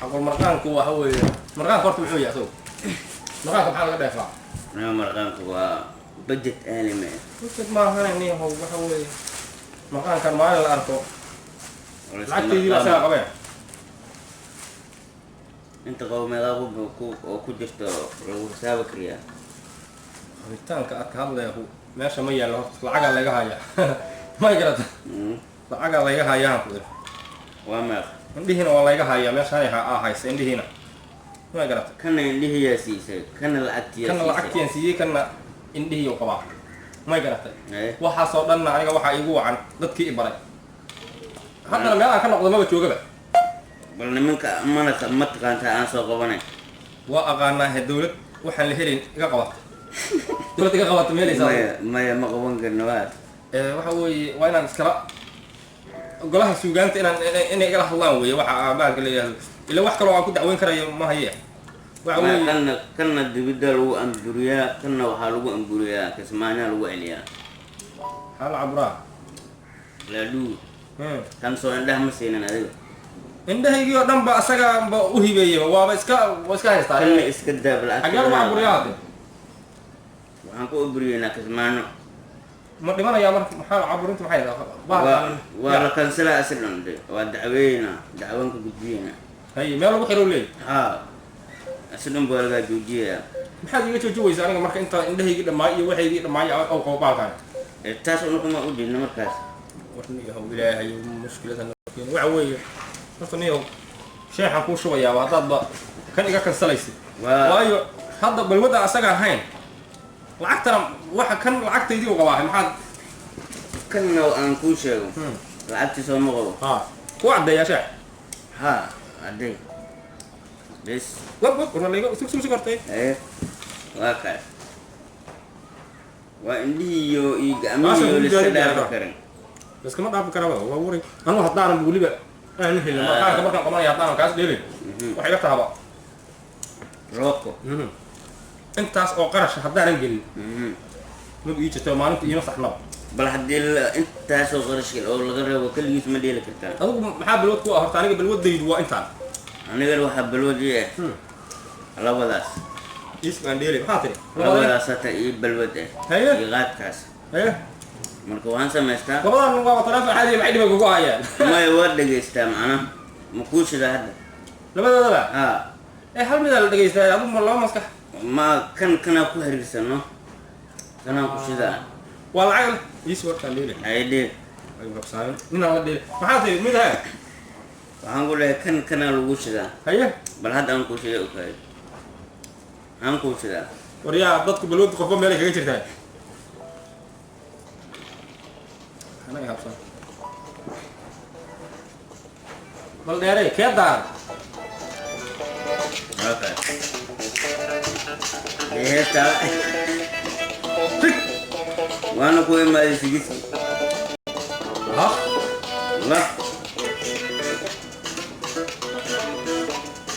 أقول مرقان كوا هو مرقان كرت محوي يا سو مرقان كم حاجة دافع أنا مرقان كوا بجت أهلي ما بجت ما هني هو مرقان كان معنا الأركو لعبت دي بس أنا قبل أنت قوم يلاقوا وكو جست لو سابك ريا هيتان كهذا يا هو ماشي مية له العجل اللي جاها ما يقدر العجل اللي جاها يا وما عندي هنا والله جاها ماشي هاي عندي هنا ما يقدر كان اللي هي سيسة كان العكتي كان العكتي سيسة كان عندي هي وقبع ما يقدر وحصل لنا عليه وحا يجوا عن ضدك إبرة حتى لما أنا كان أقدر ما بتشوفه بل منك أمانة مت كانت أنا سوق بني وأغنى هدولة وحن لهرين قبض دولة قبض ميلي ما مقبون كنوات وحوي وين نسكرا قالها سوقانت إن قالها الله ويا وح بالك اللي إلا واحد كانوا عقود دعوين كرا ما هي وحوي كنا الدبدل وأمبريا كنا وحلو أمبريا كسمعنا لو عليا هل عبرة لا دو كان سو عنده مسينا هذا عنده يجي قدام بأسرع بوهي بيه واسكا يستاهل كنا إسكدة بالعكس أجل مع عبريات وحنكو أمبريا كسمعنا ما دي mana ya maxaa caburinta maxay waa kan sila aslan wadacweena dacwanka gudbiyana hay meel lagu xiro leey ha aslan baa laga joojiyaa maxaad iga joojiyaysaa aniga marka inta indhahayga dhamaa iyo waxaygii dhamaa oo qowbaalkan taas oo kuma u dhigno markaas warni yahow ilaahay mushkilada waxa weeye horta niyow sheexan ku shubayaa waa dadba kan iga kansalaysi waayo hadda balwada asaga ahayn lacagtana waxa kan lacagtaydii uga baahay maxaad kan aan ku sheego lacagtii soo maqo ku cadeeyaa sheex cadeey bes wab qorna leeyo sug kartay waa kaas waa indhiyo gacmiyo la sadaafa karin bas kama dhaaf karaba waa wuri anu haddaan waliba aan helin markaan qabanaya haddaan kaas dheelin waxay la taaba roobko intaas oo qarash haddaan gelin ma ii jirto maalinta iyo saxnaba bal hadii intaas oo qarash oo laga reebo kaligiis ma dheeli kartaa adigu maxaa balwad ku horta aniga balwadaydu waa intaan aniga waxa balwadii labadaas iskaan dheeli maxaa tiri labadaas ta ii balwad iyo qaadkaas marka waan sameystaa labadan waa tarafa caadi ma xidhiba ugu hayaan ma waa dhageystaa macna ma ku shida hadda labadaba hal mid la dhageystaa adigu ma laba maskax ما كنا كهرسنا كنا كشدا والله يسوى كان ليله عيدي أيوة بسائل من هذا ليله ما حد من هذا هنقول كنا لوشدا هيا بل هذا أنكو شدا أوكي أنكو شدا وريا ضدك بالود قفوا مالك كيف ترتاح أنا يا حسن بل داري كيف دار اوكي ايه تا وانا كوي ما يسجد ها لا